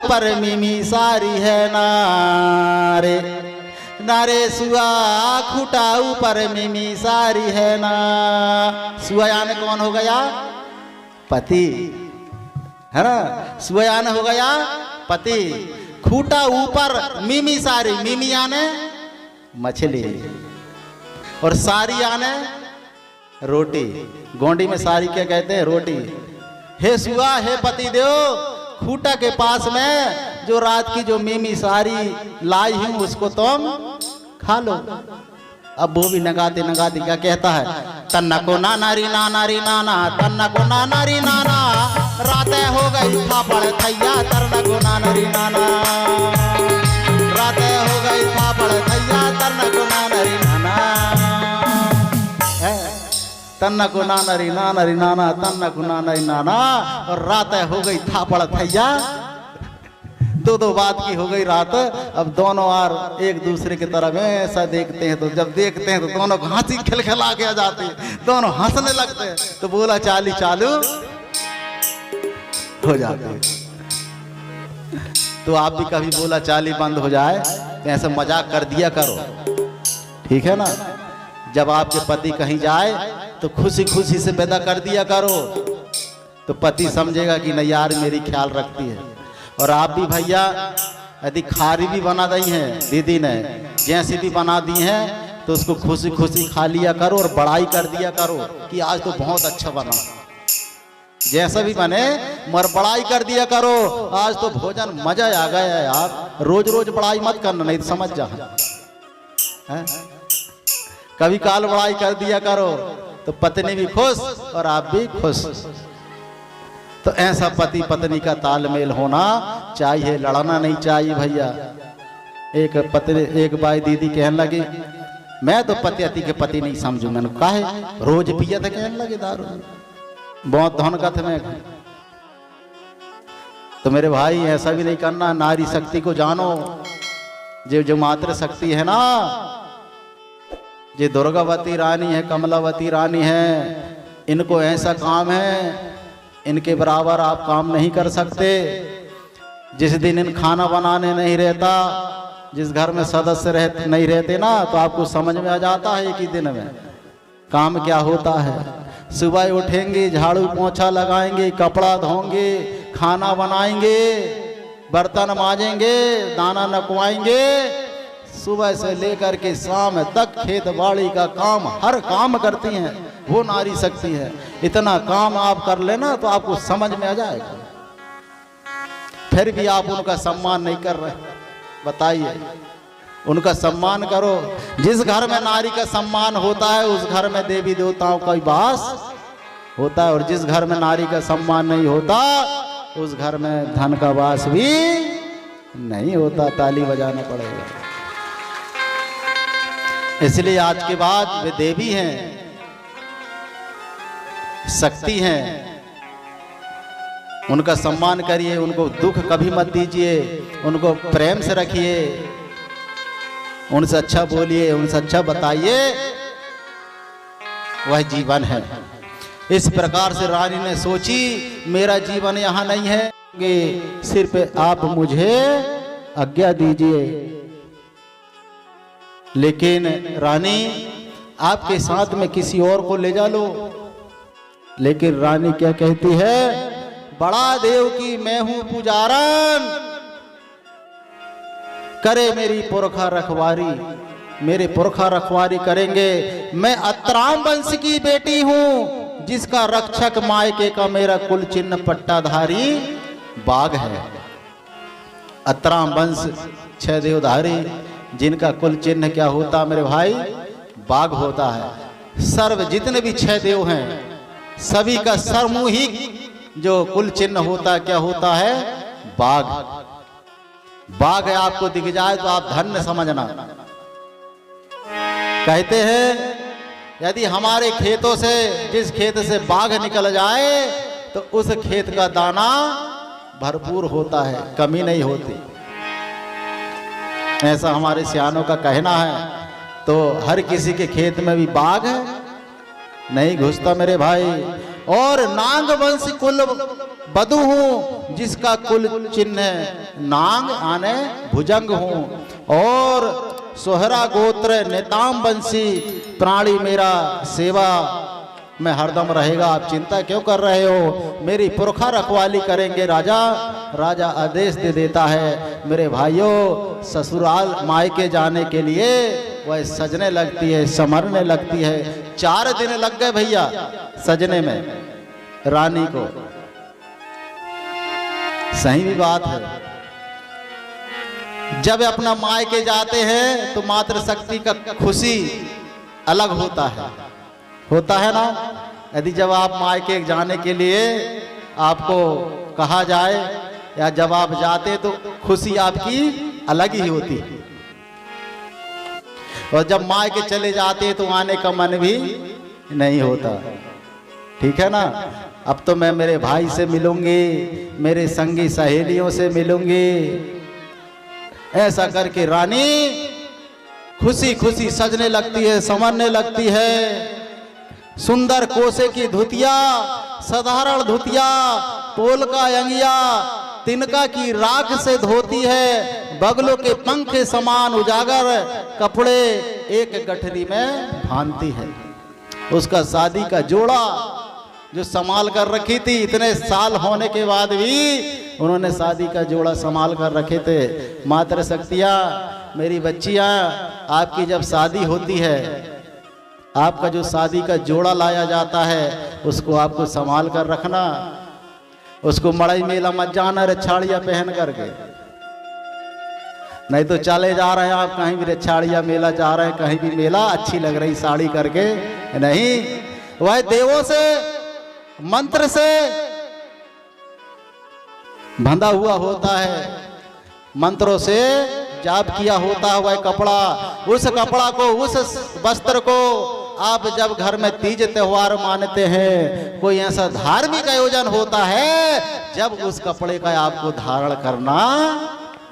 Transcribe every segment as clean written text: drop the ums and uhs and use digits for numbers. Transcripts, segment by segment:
ऊपर मिमी सारी है नारे, नारे सुआ खूटा ऊपर मिमी सारी है ना। सुआ यानी कौन हो गया? पति, है ना। सुआ यानी हो गया पति। खूटा ऊपर मिमी सारी, मिमी यानी मछली, और सारी यानी रोटी। गोंडी में सारी क्या कहते हैं? रोटी। हे सुआ, हे पति देव, खूटा के पास में जो रात की जो मिमी सारी लाई हूं उसको तुम खा लो। अब वो भी नगाते नगाते क्या कहता है? तन्ना को ना नारी ना नारी नाना, तन्ना को ना नारी नाना, रातें हो गई फापड़ थैया, तरना को ना नारी नाना, रातें हो गई फापड़ थैया, तरना को ना नारी नाना, तन्ना को ना नारी ना नारी नाना, तन्ना को ना नारी नाना, और रातें हो गई थापड़ थैया। दो दो बात की हो गई रात। अब दोनों आर एक दूसरे की तरफ ऐसा देखते हैं, तो जब देखते हैं तो दोनों को हंसी खिलखिला के आ जाती है, दोनों हंसने लगते हैं, तो बोला चाली चालू हो जाती है। तो आप भी कभी बोला चाली बंद हो जाए तो ऐसा मजाक कर दिया करो, ठीक है ना। जब आपके पति कहीं जाए तो खुशी खुशी से पैदा कर दिया करो, तो पति समझेगा कि नहीं यार मेरी ख्याल रखती है। और आप भी भैया यदि खारी भी बना दी है दीदी ने, जैसी भी बना दी है, तो उसको खुशी खुशी खा लिया करो और बड़ाई कर दिया करो कि आज तो बहुत अच्छा बना। जैसा भी बने मगर बड़ाई कर दिया करो, आज तो भोजन मजा आ गया है यार। रोज रोज बड़ाई मत करना, नहीं तो समझ जा है? कभी काल बड़ाई कर दिया करो, तो पत्नी भी खुश और आप भी खुश। तो ऐसा पति पत्नी का तालमेल होना चाहिए, लड़ना नहीं चाहिए भैया। एक पत्नी एक बाई दीदी कहने लगी, मैं तो पति के पति नहीं समझू। मैंने कहा है रोज पिया था, कहने लगे दारू, बहुत धन का था मैं। तो मेरे भाई ऐसा भी नहीं करना, नारी शक्ति को जानो। जो मातृ शक्ति है ना, ये दुर्गावती रानी है, कमलावती रानी है, इनको ऐसा काम है, इनके बराबर आप काम नहीं कर सकते। जिस दिन इन खाना बनाने नहीं रहता, जिस घर में सदस्य नहीं रहते ना, तो आपको समझ में आ जाता है एक ही दिन में काम क्या होता है। सुबह उठेंगे, झाड़ू पोंछा लगाएंगे, कपड़ा धोएंगे, खाना बनाएंगे, बर्तन मांजेंगे, दाना नकवाएंगे, सुबह से लेकर के शाम तक खेत बाड़ी का काम, हर काम करती हैं। वो नारी शक्ति है। इतना काम आप कर लेना तो आपको समझ में आ जाएगा। फिर भी आप उनका सम्मान नहीं कर रहे, बताइए। उनका सम्मान करो। जिस घर में नारी का सम्मान होता है उस घर में देवी देवताओं का वास होता है, और जिस घर में नारी का सम्मान नहीं होता उस घर में धन का वास भी नहीं होता। ताली बजाना पड़ेगा। इसलिए आज के बाद वे देवी हैं, शक्ति हैं, उनका सम्मान करिए, उनको दुख कभी मत दीजिए, उनको प्रेम से रखिए, उनसे अच्छा बोलिए, उनसे अच्छा बताइए, वह जीवन है। इस प्रकार से रानी ने सोची मेरा जीवन यहाँ नहीं है, सिर्फ आप मुझे आज्ञा दीजिए। लेकिन रानी आपके साथ में किसी और को ले जा लो। लेकिन रानी क्या कहती है? बड़ा देव की मैं हूं पुजारन, करे मेरी पुरखा रखवारी, मेरे पुरखा रखवारी करेंगे। मैं अत्राम वंश की बेटी हूं, जिसका रक्षक मायके का मेरा कुल चिन्ह पट्टाधारी बाघ है। अत्राम वंश 6 देवधारी, जिनका कुल चिन्ह क्या होता मेरे भाई? बाघ होता है। सर्व जितने भी 6 देव हैं सभी का सामूहिक जो कुल चिन्ह होता है क्या होता है? बाघ। बाघ आपको दिख जाए तो आप धन्य समझना। कहते हैं यदि हमारे खेतों से, जिस खेत से बाघ निकल जाए तो उस खेत का दाना भरपूर होता है, कमी नहीं होती। ऐसा हमारे सियानों का कहना है। तो हर किसी के खेत में भी बाघ नहीं घुसता मेरे भाई। और नाग वंश कुल बधु हूँ जिसका कुल चिन्ह नांग आने भुजंग हूँ, और सोहरा गोत्र नेताम बंसी प्राणी मेरा सेवा में हरदम रहेगा। आप चिंता क्यों कर रहे हो, मेरी पुरखा रखवाली करेंगे राजा। राजा आदेश दे देता है, मेरे भाइयों ससुराल मायके जाने के लिए वह सजने लगती है, संवरने लगती है। 4 दिन लग गए भैया सजने में रानी को। सही भी बात है, जब अपना मायके जाते हैं तो मातृशक्ति का खुशी अलग होता है ना। यदि जब आप मायके जाने के लिए आपको कहा जाए या जब आप जाते तो खुशी आपकी अलग ही होती है, और जब मायके चले जाते तो आने का मन भी नहीं होता। ठीक है ना। अब तो मैं मेरे भाई से मिलूंगी, मेरे संगी सहेलियों से मिलूंगी, ऐसा करके रानी खुशी खुशी सजने लगती है, संवरने लगती है। सुंदर कोसे की धुतिया, साधारण धुतिया, पोल का अंगिया, तिनका की राख से धोती है, बगलों के पंख समान उजागर कपड़े एक गठरी में बांधती है। उसका शादी का जोड़ा जो संभाल कर रखी थी, इतने साल होने के बाद भी उन्होंने शादी का जोड़ा संभाल कर रखे थे। मातृशक्तियाँ, मेरी बच्चियाँ, आपकी जब शादी होती है, आपका जो शादी का जोड़ा लाया जाता है उसको आपको संभाल कर रखना। उसको मड़ई मेला मत जाना रछाड़िया पहन करके, नहीं तो चले जा रहे हैं आप कहीं भी रछाड़िया मेला जा रहे हैं, कहीं भी मेला, अच्छी लग रही साड़ी करके नहीं। वह देवों से मंत्र से बंधा हुआ होता है, मंत्रों से जाप किया होता है वह कपड़ा। उस कपड़ा को, उस वस्त्र को आप जब घर में तीज त्योहार मानते हैं, कोई ऐसा धार्मिक आयोजन होता है, जब उस कपड़े का आपको धारण करना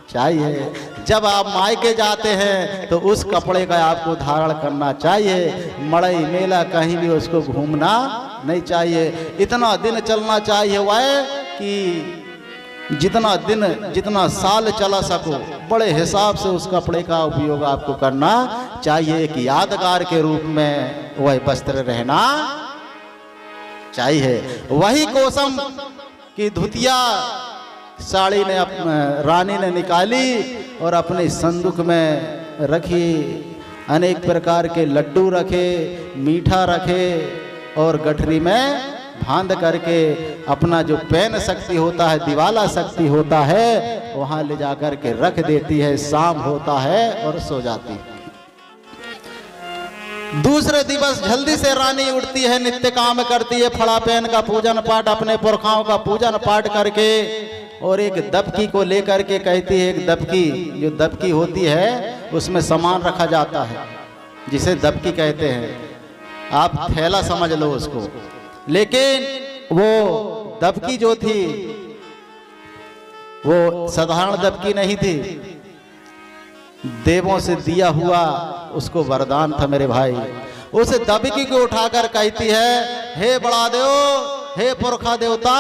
चाहिए। जब आप मायके जाते हैं तो उस कपड़े का आपको धारण करना चाहिए। मड़ई मेला कहीं भी उसको घूमना नहीं चाहिए। इतना दिन चलना चाहिए वह कि जितना दिन, जितना साल चला सको, बड़े हिसाब से उस कपड़े का उपयोग आपको करना चाहिए। एक यादगार के रूप में वह वस्त्र रहना चाहिए। वही कोसम की धुतिया साड़ी ने रानी ने निकाली और अपने संदूक में रखी। अनेक प्रकार के लड्डू रखे, मीठा रखे, और गठरी में बांध करके अपना जो पैन शक्ति होता है, दिवाला शक्ति होता है, वहां ले जाकर के रख देती है। शाम होता है और सो जाती है। दूसरे दिवस जल्दी से रानी उठती है, नित्य काम करती है, फड़ा पहन का पूजन पाठ, अपने पुरखाओं का पूजन पाठ करके, और एक दबकी को लेकर के कहती है, एक दबकी, जो दबकी होती है उसमें सामान रखा जाता है, जिसे दबकी कहते हैं। आप थैला समझ लो उसको, लेकिन वो दबकी जो थी वो साधारण दबकी नहीं थी, देवों से दिया हुआ उसको वरदान था मेरे भाई। उस दबकी को उठाकर कहती है, हे बड़ा देव, हे पुरखा देवता,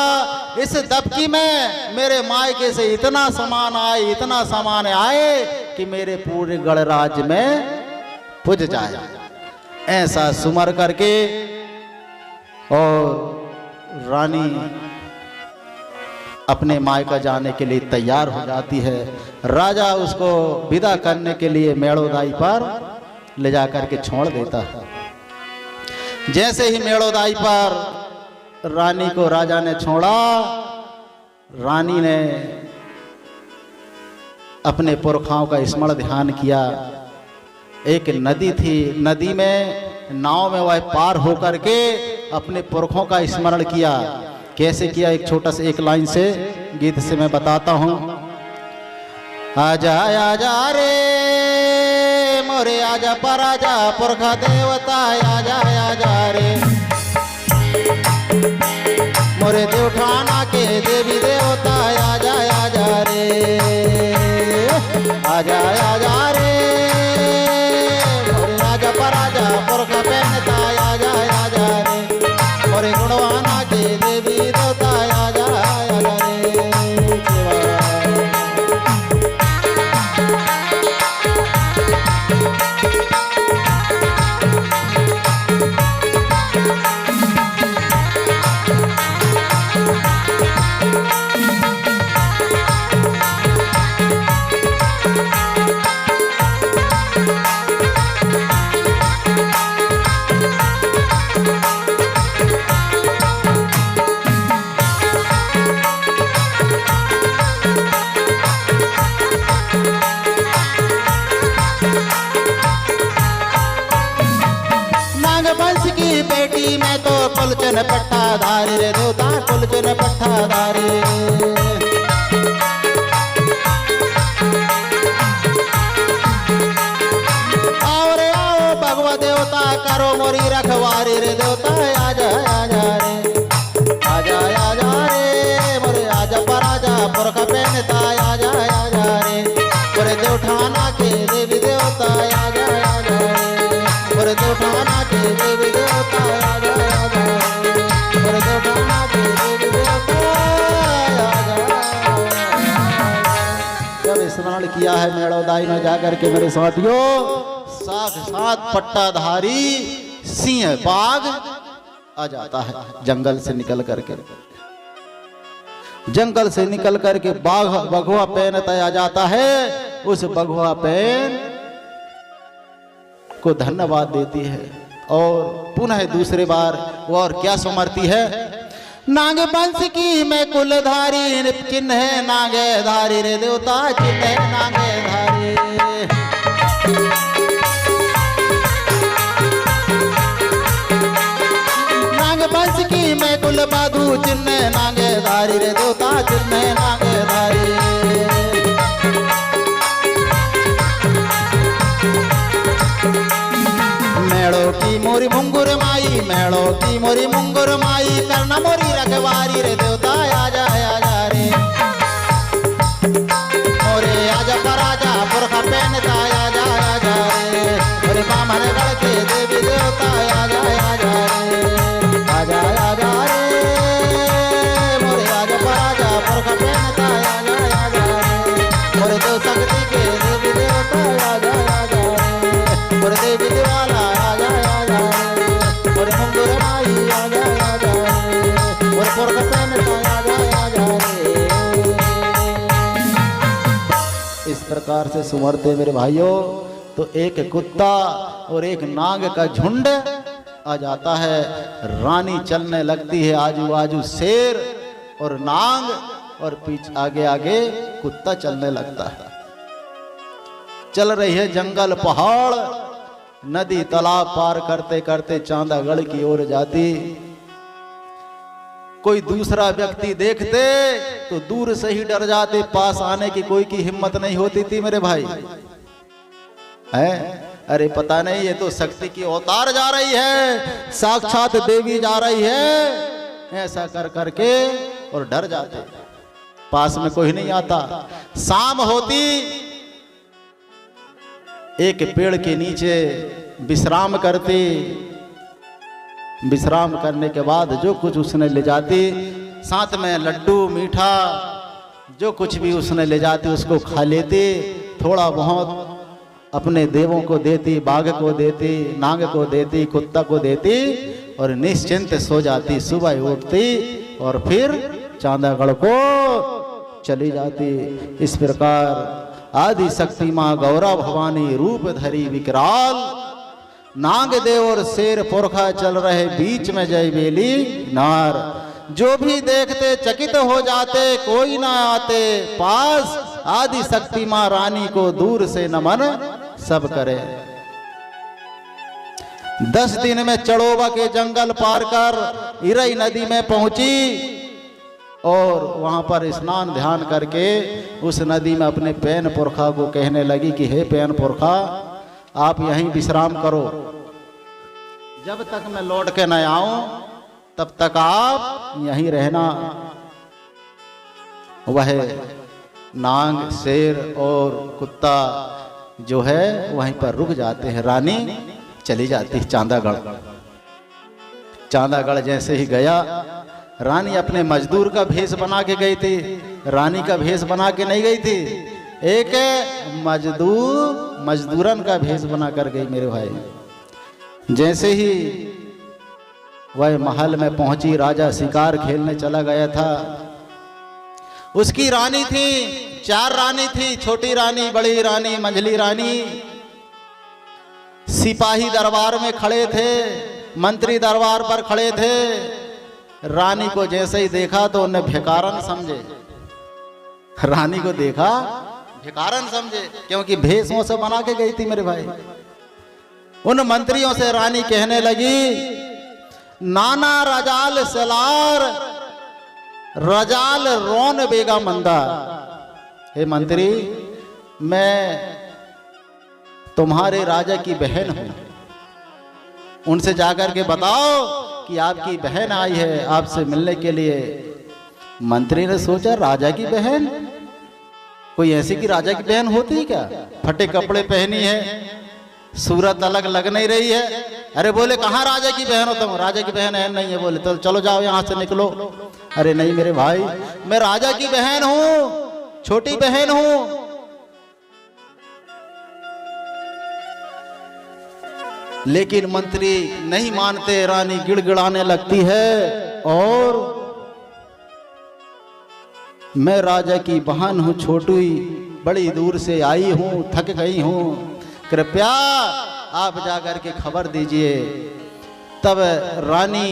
इस दबकी में मेरे मायके से इतना सामान आए, इतना सामान आए कि मेरे पूरे गणराज्य में पुज जाए। ऐसा सुमर करके और रानी अपने मायका जाने के लिए तैयार हो जाती है। राजा उसको विदा करने के लिए मेड़ोदाई पर ले जाकर के छोड़ देता है। जैसे ही मेड़ोदाई पर रानी को राजा ने छोड़ा, रानी ने अपने पुरखाओं का स्मरण ध्यान किया। एक नदी थी, नदी में नाव में वह पार होकर के अपने पुरखों का स्मरण किया। कैसे किया, एक छोटा सा एक लाइन से गीत से मैं बताता हूँ। आजा आजा रे मोरे आजा पर आजा पुरखा देवता, आजा आजा रे मोरे देवठाना के देवी देवता, आजा आजा रे आजा आजा रे मोरे आजा पर आजा पुरखा पहनता, आजा आजा रे मोरे गुणवाना के देवी देवता, आजा आजा चुन पट्टाधारी रे देवता कुल चुन पट्टाधारी। आओ रे आओ भगवा देवता करो मोरी रखवारी रे देवता आजा आजा रे आजा आजा रे मोरे आजा पर आजा पुरख पहनता आजा आजा रे मोरे देवठाना के देवी देवता आजा आजा रे मोरे देवठाना के देवी देवता आजा आजा रे मोरे देवठाना के देवी देवता आजा। जब स्मरण किया है मेड़ोदाई में जाकर के मेरे साथियों, साक्षात पट्टाधारी सिंह बाघ आ जाता है जंगल से निकल करके। जंगल से निकल करके बाघ बघवा पहनता आ जाता है। उस बघवा पहन को धन्यवाद देती है और पुनः दूसरे बार वो और क्या सुमरती है। नाग वंश की मैं कुलधारी चिन्ह नागे धारी रे देवता चिन्ह नागे धारी। नाग वंश की मैं कुल बाधु चिन्ह नागे धारी रे देवता चिन्ह नागे धारी। मेड़ो की मोरी मुंगुर माई मेड़ो की मोरी मुंगुर माई करना मोरी रखवारी रे देवता आजा आजा रे मोरे आजा पर आजा पुरखा पहनता आजा आजा रे मोरे बामन गढ़ के देवी देवता आजा आजा रे आजा आजा रे मोरे आजा पर आजा पुरखा पहनता आजा आजा रे मोरे देव शक्ति के देवी देवता आजा आजा रे मोरे देवी दिवाला आजा आजा रे मोरे मुंगुर माई आजा आजा रे मोरे पुरखा पहनता आजा आजा रे। इस प्रकार से सुमरते मेरे भाइयों तो एक कुत्ता और एक नाग का झुंड आ जाता है। रानी चलने लगती है, आजू बाजू शेर और नाग और पीछे आगे आगे कुत्ता चलने लगता है। चल रही है जंगल पहाड़ नदी तालाब पार करते करते चांदागढ़ की ओर जाती। कोई दूसरा व्यक्ति देखते तो दूर से ही डर जाते, पास आने की कोई की हिम्मत नहीं होती थी मेरे भाई। है अरे पता नहीं ये तो शक्ति की अवतार जा रही है, साक्षात देवी जा रही है, ऐसा कर करके और डर जाते, पास में कोई नहीं आता। शाम होती एक पेड़ के नीचे विश्राम करती। विश्राम करने के बाद जो कुछ उसने ले जाती, साथ में लड्डू मीठा जो कुछ भी उसने ले जाती उसको खा लेती। थोड़ा बहुत अपने देवों को देती, बाघ को देती, नाग को देती, कुत्ता को देती और निश्चिंत सो जाती। सुबह उठती और फिर चांदागढ़ को चली जाती। इस प्रकार आदि शक्ति माँ गौरा भवानी रूप धरी विकराल, नाग देव और शेर पुरखा चल रहे बीच में जय बेली नार। जो भी देखते चकित हो जाते, कोई ना आते पास। आदि शक्ति माँ रानी को दूर से नमन सब करे। 10 दिन में चड़ोबा के जंगल पार कर इरई नदी में पहुंची और वहां पर स्नान ध्यान करके उस नदी में अपने पैन पुरखा को कहने लगी कि हे पैन पुरखा आप यहीं विश्राम करो, जब तक मैं लौट के न आऊं तब तक आप यहीं रहना। वह नाग शेर और कुत्ता जो है वहीं पर रुक जाते हैं। रानी चली जाती चांदागढ़। चांदागढ़ जैसे ही गया, रानी अपने मजदूर का भेष बना के गई थी। रानी का भेष बना के नहीं गई थी, एक मजदूरन का भेष बना कर गई मेरे भाई। जैसे ही वह महल में पहुंची, राजा शिकार खेलने चला गया था। उसकी रानी थी, 4 रानी थी, छोटी रानी, बड़ी रानी, मंझली रानी। सिपाही दरबार में खड़े थे, मंत्री दरबार पर खड़े थे। रानी को जैसे ही देखा तो उन्हें भिखारन समझे। रानी को देखा भिखारन समझे, क्योंकि भेषों से बना के गई थी मेरे भाई। उन मंत्रियों से रानी कहने लगी, नाना रजाल सलार रजाल रोन बेगा मंदा। हे मंत्री, मैं तुम्हारे राजा की बहन हूं, उनसे जाकर के बताओ कि आपकी बहन आई है आपसे मिलने के लिए। मंत्री ने सोचा, राजा की बहन, कोई ऐसी की राजा की बहन होती है क्या? फटे कपड़े पहनी है, सूरत अलग लग नहीं रही है। अरे बोले, कहाँ राजा की बहन हो तुम? राजा की बहन है नहीं है। बोले तो चलो जाओ यहां से निकलो। अरे नहीं मेरे भाई, मैं राजा की बहन हूं, छोटी बहन हूं। लेकिन मंत्री नहीं मानते, रानी गिड़गिड़ाने लगती है और मैं राजा की बहन हूं, छोटी, बड़ी दूर से आई हूं, थक गई हूं, कृपया आप जाकर के खबर दीजिए। तब रानी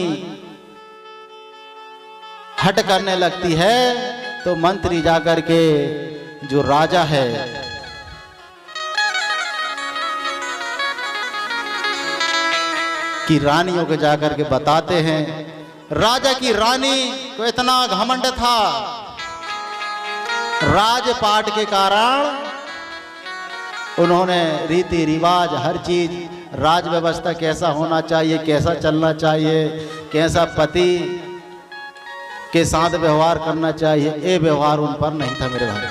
हट करने लगती है तो मंत्री जाकर के जो राजा है कि रानियों को जाकर के बताते हैं। राजा की रानी को इतना घमंड था, राजपाट के कारण उन्होंने रीति रिवाज, हर चीज, राज व्यवस्था कैसा होना चाहिए, कैसा चलना चाहिए, कैसा पति के साथ व्यवहार करना चाहिए, ये व्यवहार उन पर नहीं था मेरे भाई।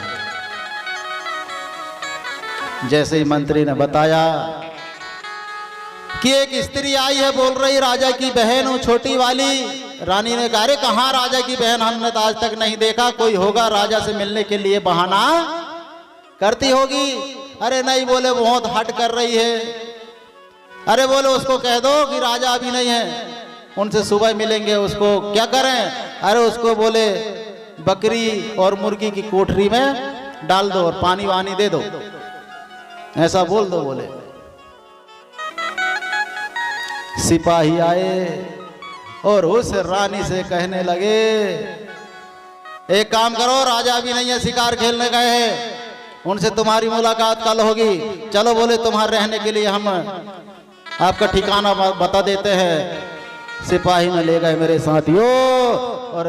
जैसे ही मंत्री ने बताया कि एक स्त्री आई है, बोल रही राजा की बहन हूं, छोटी वाली। रानी ने कहा, अरे कहाँ राजा की बहन, हमने तो आज तक नहीं देखा। कोई होगा राजा से मिलने के लिए बहाना करती होगी। अरे नहीं, बोले बहुत हट कर रही है। अरे बोले उसको कह दो कि राजा अभी नहीं है, उनसे सुबह मिलेंगे। उसको क्या करें? अरे उसको बोले बकरी और मुर्गी की कोठरी में डाल दो और पानी वानी दे दो, ऐसा बोल दो। बोले सिपाही आए और उस रानी से कहने लगे, एक काम करो, राजा अभी नहीं है, शिकार खेलने गए हैं, उनसे तुम्हारी मुलाकात कल होगी। चलो बोले तुम्हारे रहने के लिए हम आपका ठिकाना बता देते हैं। सिपाही ने ले गए मेरे साथियों और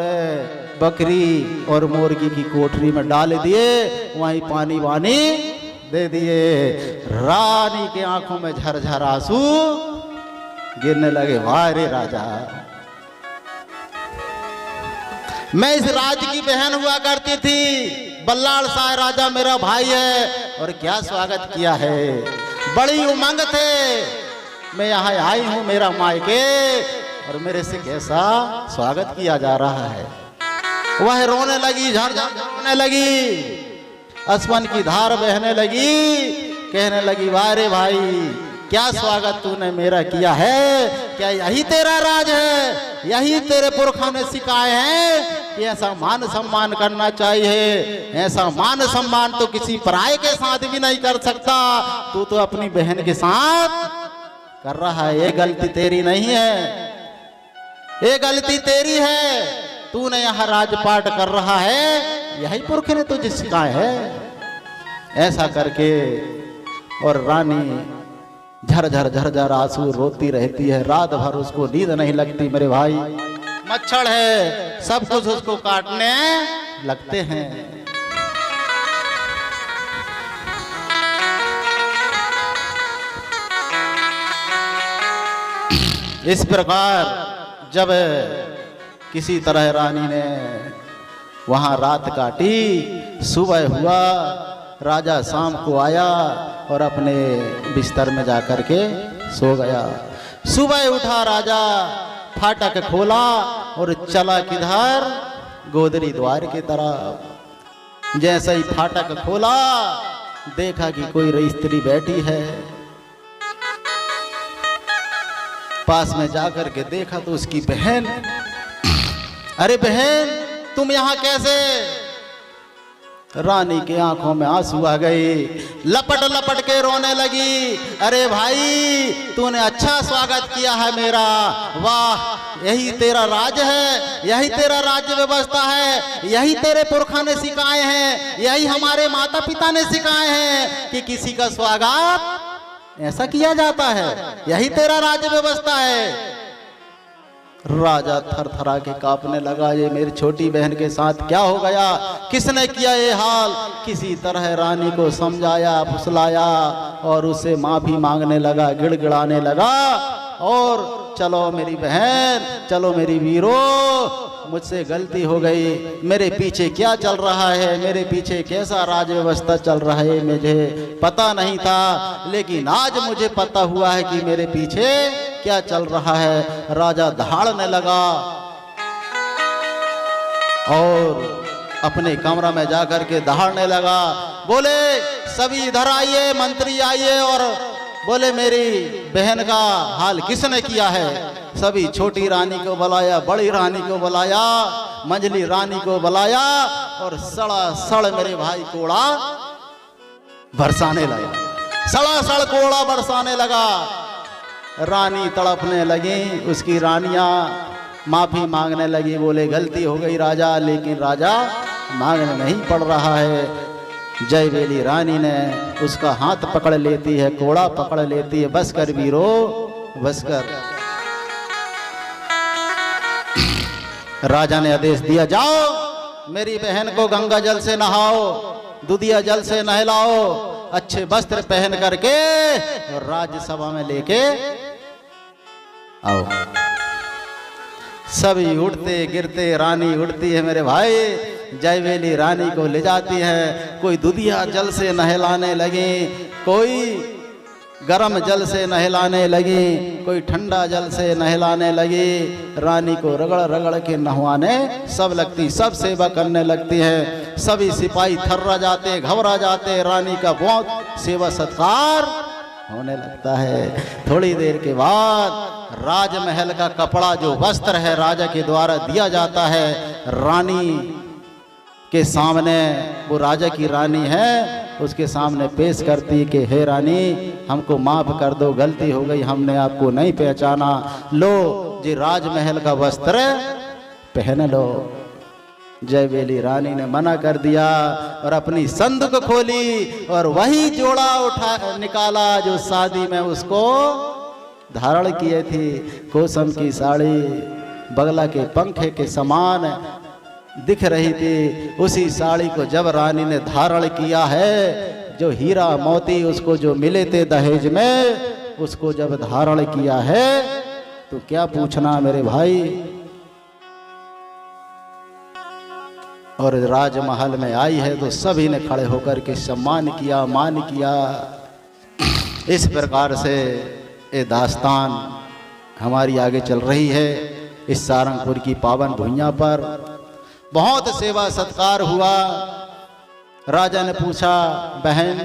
बकरी और मुर्गी की कोठरी में डाल दिए, वहीं पानी वानी दे दिए। रानी के आंखों में झरझर आंसू गिरने लगे। वाह रे राजा, मैं इस राज की बहन हुआ करती थी, बल्लाल शाह राजा मेरा भाई है, और क्या स्वागत किया है, बड़ी उमंग थे। मैं यहाँ आई हूँ मेरा मायके, और मेरे से कैसा स्वागत किया जा रहा है। वह रोने लगी, झरझर रोने लगी, असमन की धार बहने लगी, कहने लगी, वाह रे भाई, क्या स्वागत तूने मेरा किया है। क्या यही तेरा राज है? यही तेरे पुरखों ने सिखाए हैं कि ऐसा मान सम्मान करना चाहिए। ऐसा मान सम्मान तो किसी पराये के साथ भी नहीं कर सकता, तू तो अपनी बहन के साथ कर रहा है। ये गलती तेरी नहीं है, ये गलती तेरी है। तूने यहाँ राजपाट कर रहा है, यही पुरख ने तुझे सिखाए है। ऐसा करके और रानी झरझर झरझर आंसू रोती रहती है। रात भर उसको नींद नहीं लगती मेरे भाई। मच्छर है, सब कुछ उसको काटने लगते हैं। इस प्रकार जब किसी तरह रानी ने वहां रात काटी, सुबह हुआ, राजा शाम को आया और अपने बिस्तर में जाकर के सो गया। सुबह उठा राजा, फाटक खोला और चला किधर? गोदरी द्वार की तरफ। जैसे ही फाटक खोला, देखा कि कोई स्त्री बैठी है। पास में जाकर के देखा तो उसकी बहन। अरे बहन, तुम यहाँ कैसे? रानी के आंखों में आंसू आ गए, लपट लपट के रोने लगी। अरे भाई, तूने अच्छा स्वागत किया है मेरा, वाह, यही तेरा राज है, यही तेरा राज्य व्यवस्था है, यही तेरे पुरखा ने सिखाए हैं, यही हमारे माता पिता ने सिखाए हैं कि किसी का स्वागत ऐसा किया जाता है, यही तेरा राज्य व्यवस्था है। राजा थरथरा के कांपने लगा, ये मेरी छोटी बहन के साथ क्या हो गया, किसने किया ये हाल। किसी तरह रानी को समझाया फुसलाया और उसे माफी मांगने लगा, गिड़गिड़ाने लगा और चलो मेरी बहन, चलो मेरी वीरो, मुझसे गलती हो गई, मेरे पीछे क्या चल रहा है, मेरे पीछे कैसा राज व्यवस्था चल रहा है मुझे पता नहीं था, लेकिन आज मुझे पता हुआ है कि मेरे पीछे क्या चल रहा है। राजा दहाड़ने लगा और अपने कमरा में जाकर के दहाड़ने लगा, बोले सभी इधर आइए, मंत्री आइए और बोले मेरी बहन का हाल किसने किया है। सभी छोटी रानी को बुलाया, बड़ी रानी को बुलाया, मंझली रानी को बुलाया और सड़ा मेरे भाई कोड़ा बरसाने लगा, सड़ा कोड़ा बरसाने लगा। रानी तड़पने लगी, उसकी रानियां माफी मांगने लगी, बोले गलती हो गई राजा, लेकिन राजा मांगने नहीं पड़ रहा है। जयवेली रानी ने उसका हाथ पकड़ लेती है, कोड़ा पकड़ लेती है, बस कर वीरो बस कर। राजा ने आदेश दिया, जाओ मेरी बहन को गंगा जल से नहाओ, दुधिया जल से नहलाओ, अच्छे वस्त्र पहन करके राज्यसभा में लेके आओ। सभी उठते गिरते, रानी उठती है मेरे भाई, जयवेली रानी को ले जाती है। कोई दुधिया जल से नहलाने लगे, कोई गरम जल से नहलाने लगी, कोई ठंडा जल से नहलाने लगी। रानी को रगड़ रगड़ के नहवाने सब लगती, सब सेवा करने लगती है। सभी सिपाही थर्रा जाते, घबरा जाते, रानी का बहुत सेवा सत्कार होने लगता है। थोड़ी देर के बाद राजमहल का कपड़ा जो वस्त्र है राजा के द्वारा दिया जाता है रानी के सामने। वो राजा की रानी है, उसके सामने पेश करती कि हे रानी, हमको माफ कर दो, गलती हो गई, हमने आपको नहीं पहचाना, लो जी राजमहल का वस्त्र पहन लो। जयवेली रानी ने मना कर दिया और अपनी संदूक खोली और वही जोड़ा उठा निकाला जो शादी में उसको धारण किए थी। कोसम की साड़ी बगला के पंखे के समान दिख रही थी। उसी साड़ी को जब रानी ने धारण किया है, जो हीरा मोती उसको जो मिले थे दहेज में, उसको जब धारण किया है तो क्या पूछना मेरे भाई। और राजमहल में आई है तो सभी ने खड़े होकर के सम्मान किया, मान किया। इस प्रकार से ये दास्तान हमारी आगे चल रही है इस सारंगपुर की पावन भुइयां पर। बहुत सेवा सत्कार हुआ। राजा ने पूछा, बहन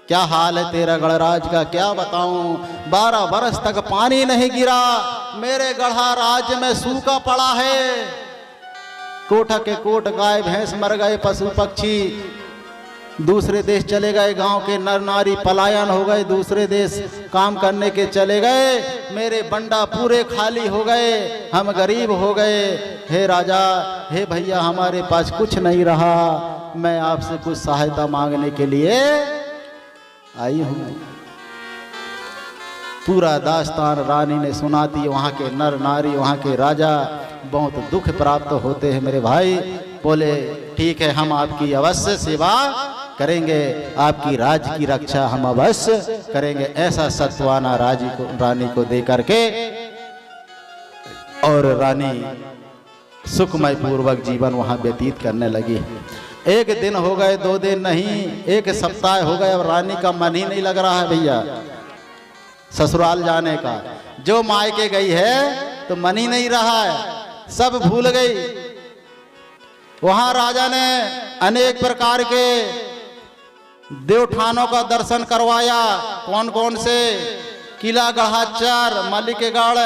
क्या हाल है तेरा गणराज का, क्या बताऊं, 12 बरस तक पानी नहीं गिरा, मेरे गढ़ा राज्य में सूखा पड़ा है। कोठा के कोट गाय भैंस मर गए, पशु पक्षी दूसरे देश चले गए, गांव के नर नारी पलायन हो गए, दूसरे देश काम करने के चले गए, मेरे बंडा पूरे खाली हो गए, हम गरीब हो गए। हे राजा, हे भैया, हमारे पास कुछ नहीं रहा, मैं आपसे कुछ सहायता मांगने के लिए आई हूं। पूरा दास्तान रानी ने सुना दी। वहां के नर नारी, वहां के राजा बहुत दुख प्राप्त होते हैं मेरे भाई। बोले ठीक है, हम आपकी अवश्य सेवा करेंगे, आपकी राज की रक्षा हम अवश्य करेंगे। ऐसा सत्वाना रानी को दे करके और रानी सुखमय पूर्वक जीवन वहां व्यतीत करने लगी। एक दिन हो गए, 2 दिन नहीं, 1 सप्ताह हो गए और रानी का मन ही नहीं लग रहा है भैया ससुराल जाने का। जो मायके गई है तो मन ही नहीं रहा है, सब भूल गई। वहां राजा ने अनेक प्रकार के देवठानों का दर्शन करवाया। कौन कौन से? किला गढ़ाचर, मलिकगढ़,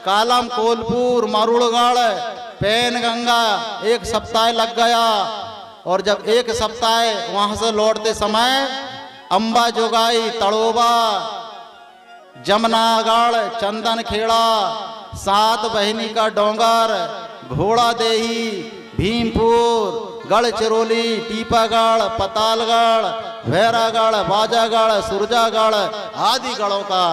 कालम कोलपुर, मरुड़गढ़, पैनगंगा। 1 सप्ताह लग गया। और जब 1 सप्ताह वहां से लौटते समय अंबा जोगाई, तड़ोबा, जमनागढ़, चंदन खेड़ा, 7 बहिनी का डोंगर, घोड़ा देही, भीमपुर, गढ़चिरौली, टीपागढ़, पतालगढ़, भैरागढ़, बाजागढ़, सुरजागढ़ आदि गढ़ों का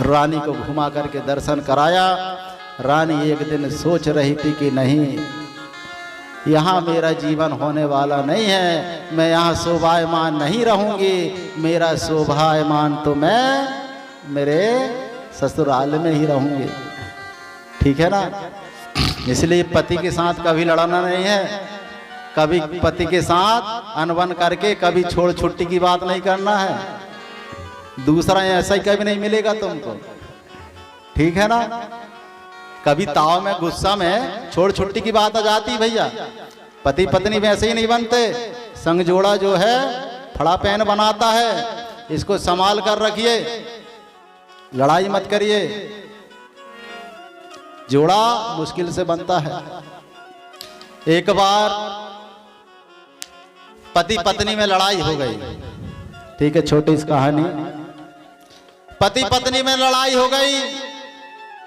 रानी को घुमा करके दर्शन कराया। रानी एक दिन सोच रही थी कि नहीं, यहाँ मेरा जीवन होने वाला नहीं है, मैं यहाँ शोभायमान नहीं रहूँगी, मेरा शोभायमान तो मैं मेरे ससुराल में ही रहूँगी। ठीक है ना। इसलिए पति के साथ कभी लड़ना नहीं है, कभी पति के साथ अनबन करके कभी छोड़ छुट्टी की बात नहीं करना है। दूसरा ऐसा ही कभी नहीं मिलेगा तुमको। ठीक है ना। कभी ताव में गुस्सा में छोड़ छुट्टी की बात आ जाती भैया। पति पत्नी वैसे ही नहीं बनते। संग जोड़ा जो है फड़ा पैन बनाता है, इसको संभाल कर रखिए, लड़ाई मत करिए। जोड़ा मुश्किल से बनता है। एक बार पति पत्नी में लड़ाई हो गई। ठीक है, छोटी सी कहानी। पति पत्नी में लड़ाई हो गई।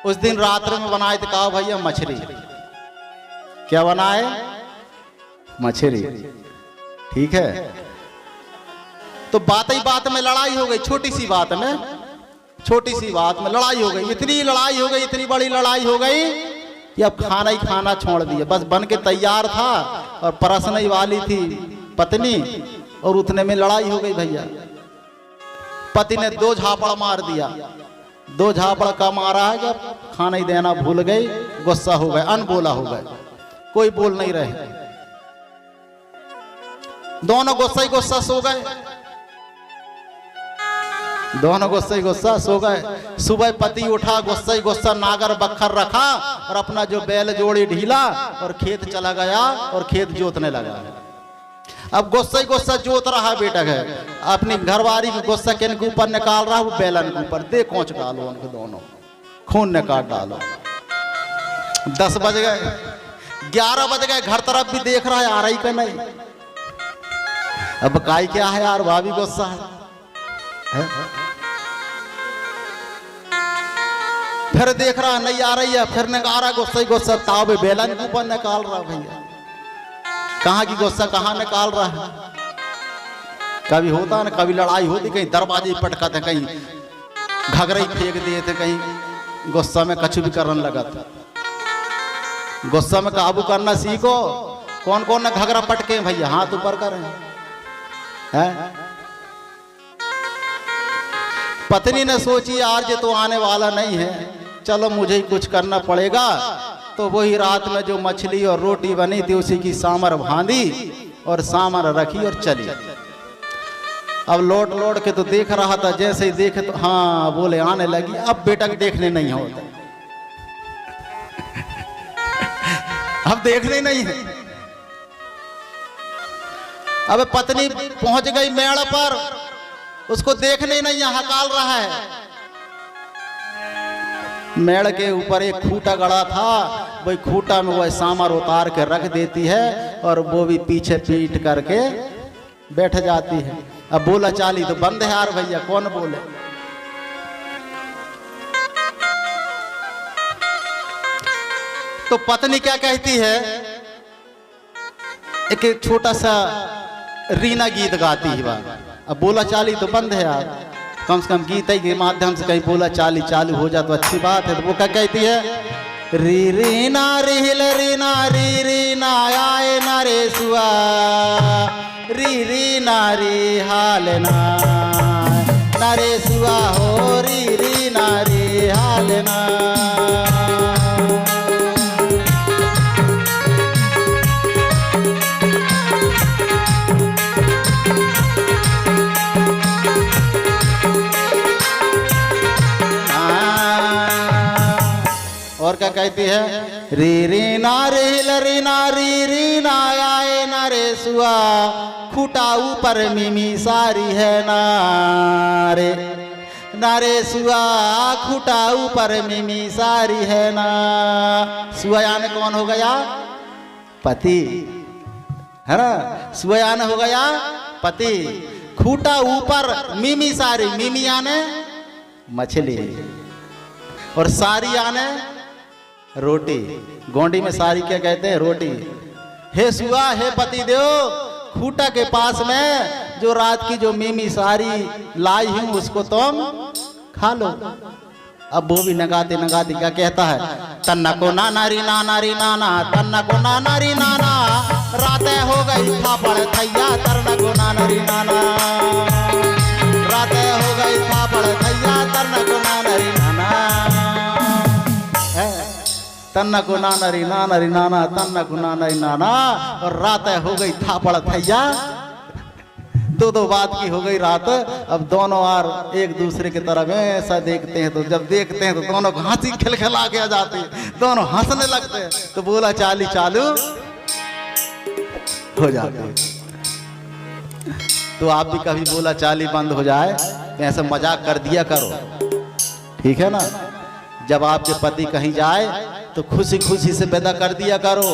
उस दिन रात्र में बनाए थे, कहा भैया मछली। क्या बनाए? मछली। ठीक है। तो बात ही बात में लड़ाई हो गई, छोटी सी बात में, छोटी सी बात में लड़ाई हो गई। इतनी लड़ाई हो गई, इतनी बड़ी लड़ाई हो गई कि अब खाना ही खाना छोड़ दिया। बस बन के तैयार था और परसने वाली थी पत्नी, और उतने में लड़ाई हो गई भैया। पति ने 2 झापड़ मार दिया। 2 झापड़ का मारा है जब खाना ही देना भूल गई, गुस्सा हो गए, अनबोला हो गए, कोई बोल नहीं रहे। दोनों गुस्सा ही गुस्सा सो गए। दोनों गुस्सा ही गुस्सा सो गए। सुबह पति उठा, गुस्सा ही गुस्सा नागर बखर रखा और अपना जो बैल जोड़ी ढीला और खेत चला गया और खेत जोतने लगा। अब गुस्सा ही गुस्सा जोत रहा बेटा है, अपनी घरवाली की गुस्सा किन के ऊपर निकाल रहा, वो बैलन के ऊपर। दे कोंच डालो उनको, दोनों खून निकाल डालो। 10 बज गए, 11 बज गए, घर तरफ भी देख रहा है, आ रही का नहीं। अब काई क्या है यार, भाभी गुस्सा है। फिर देख रहा नहीं आ रही है, फिर निकाल रहा गुस्सा ही गुस्सा, ताव बेलन के ऊपर निकाल रहा भैया। कहाँ की गुस्सा कहाँ निकाल रहा है। कभी होता ना, कभी लड़ाई होती, कहीं दरवाजे पटकाते, कहीं घगरे फेंक दिए थे, कहीं गुस्सा में कछु भी करने लगा था। गुस्सा में काबू करना सीखो। कौन कौन ने घगरा पटके भैया, हाथ ऊपर करें। पत्नी ने सोची आज ये तो आने वाला नहीं है, चलो मुझे ही कुछ करना पड़ेगा। तो वही रात में जो मछली और रोटी बनी थी उसी की सामर बांधी और सामर रखी और चली। अब लौट लौट के तो देख रहा था, जैसे ही देखे तो हाँ बोले आने लगी। अब बेटा के देखने नहीं होता, अब देखने नहीं है। अब पत्नी पहुंच गई मेड़ पर, उसको देखने नहीं, हकाल रहा है। मेड़ के ऊपर एक खूटा गड़ा था, वही खूटा में वह सामर उतार के रख देती है और वो भी पीछे पीट करके बैठ जाती है। अब बोला चाली तो बंद है यार भैया, कौन बोले। तो पत्नी क्या कहती है, एक छोटा सा रीना गीत गाती है। अब बोला चाली तो बंद है यार, कम से कम गीत के माध्यम से कहीं बोला चाली चालू हो जाए तो अच्छी बात है। तो वो क्या कहती है, री री ना रिहिल री ना री री ना आए ना रे सुआ, री री ना री हाल ना रे सुआ हो, री री ना री हाल ना। और क्या कहती है, री री ना री ना री ना आए ना रे सुआ, खूटा ऊपर मिमी सारी है ना रे सुआ, खूटा ऊपर मिमी सारी है ना। सुआ यानी कौन हो गया, पति है ना। सुआ यानी हो गया पति। खूटा ऊपर मिमी सारी, मिमी यानी मछली और सारी यानी रोटी। गोंडी में सारी क्या कहते हैं, रोटी। हे सुआ हे पति देव, खूटा के पास में जो रात की जो मीमी सारी लाई हूं उसको तुम खा लो। अब वो भी नगाते नगाते क्या कहता है, तन्ना को ना नारी ना नारी नाना, तन्ना को ना नारी नाना, रातें हो गई थापड़ थैया, तरना को ना नारी नाना, रातें हो गई थापड़ थैया, तरना को ना नारी नाना, तन्ना को ना नारी ना नारी नाना, तन्ना को ना नारी नाना, और रातें हो गई थापड़ थैया। दो बात की हो गई रात। अब दोनों आर एक दूसरे की तरफ ऐसा देखते हैं, तो जब देखते हैं तो दोनों को हंसी खिलखिला के आ जाती है, दोनों हंसने लगते हैं, तो बोला चाली चालू हो जाती है। तो आप भी कभी बोला चाली बंद हो जाए तो ऐसा मजाक कर दिया करो, ठीक है ना। जब आपके पति कहीं जाए तो खुशी खुशी से पैदा कर दिया करो,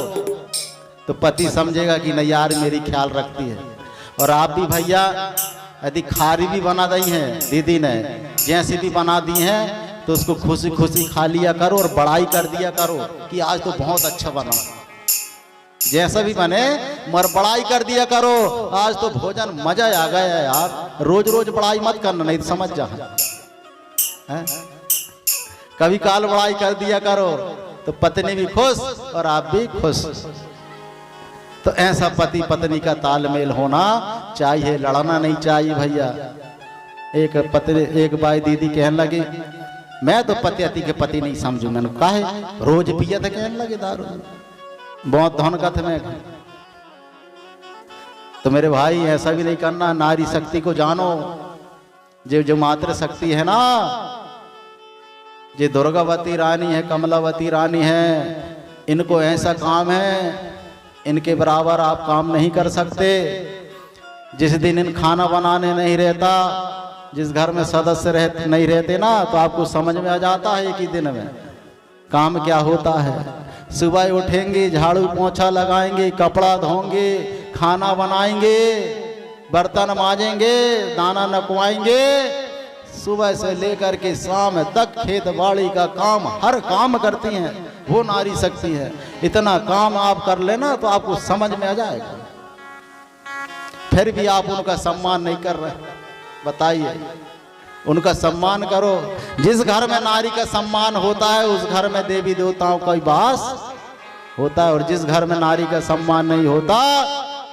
तो पति समझेगा कि नहीं यार मेरी ख्याल रखती है। और आप भी भैया यदि खारी भी बना दी है दीदी ने, जैसी भी बना दी है, तो उसको खुशी खुशी खा लिया करो और बड़ाई कर दिया करो कि आज तो बहुत अच्छा बना। जैसा भी बने मगर बड़ाई कर दिया करो, आज तो भोजन मजा आ गया यार। रोज रोज बड़ाई मत करना, नहीं तो समझ जा है? कभी काल बड़ाई कर दिया करो तो पत्नी भी खुश और आप भी खुश। तो ऐसा पति पत्नी का तालमेल होना चाहिए, लड़ना नहीं चाहिए भैया। एक बाई दीदी कहने लगी, मैं तो पति के पति नहीं समझू। मैंने कहा है रोज पिया था, कहने लगे दारू बहुत धन का था मैं। तो मेरे भाई ऐसा भी नहीं करना, नारी शक्ति को जानो। जो मातृ शक्ति है ना, ये दुर्गावती रानी है, कमलावती रानी है, इनको ऐसा काम है, इनके बराबर आप काम नहीं कर सकते। जिस दिन इन खाना बनाने नहीं रहता, जिस घर में सदस्य नहीं रहते ना, तो आपको समझ में आ जाता है एक ही दिन में काम क्या होता है। सुबह उठेंगे, झाड़ू पोछा लगाएंगे, कपड़ा धोएंगे, खाना बनाएंगे, बर्तन माजेंगे, दाना नकवाएंगे, सुबह से लेकर के शाम तक खेत बाड़ी का काम, हर काम करती हैं। वो नारी शक्ति है। इतना काम आप कर लेना तो आपको समझ में आ जाएगा। फिर भी आप उनका सम्मान नहीं कर रहे, बताइए। उनका सम्मान करो। जिस घर में नारी का सम्मान होता है उस घर में देवी देवताओं का वास होता है, और जिस घर में नारी का सम्मान नहीं होता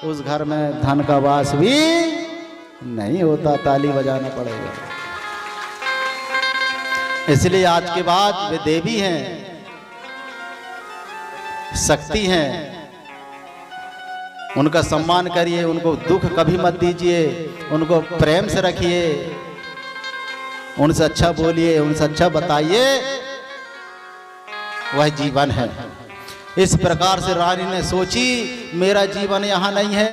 उस घर में धन का वास भी नहीं होता। ताली बजाना पड़ेगा। इसलिए आज के बाद वे देवी हैं, शक्ति हैं, उनका सम्मान करिए, उनको दुख कभी मत दीजिए, उनको प्रेम से रखिए, उनसे अच्छा बोलिए, उनसे अच्छा बताइए, वह जीवन है। इस प्रकार से रानी ने सोची मेरा जीवन यहाँ नहीं है।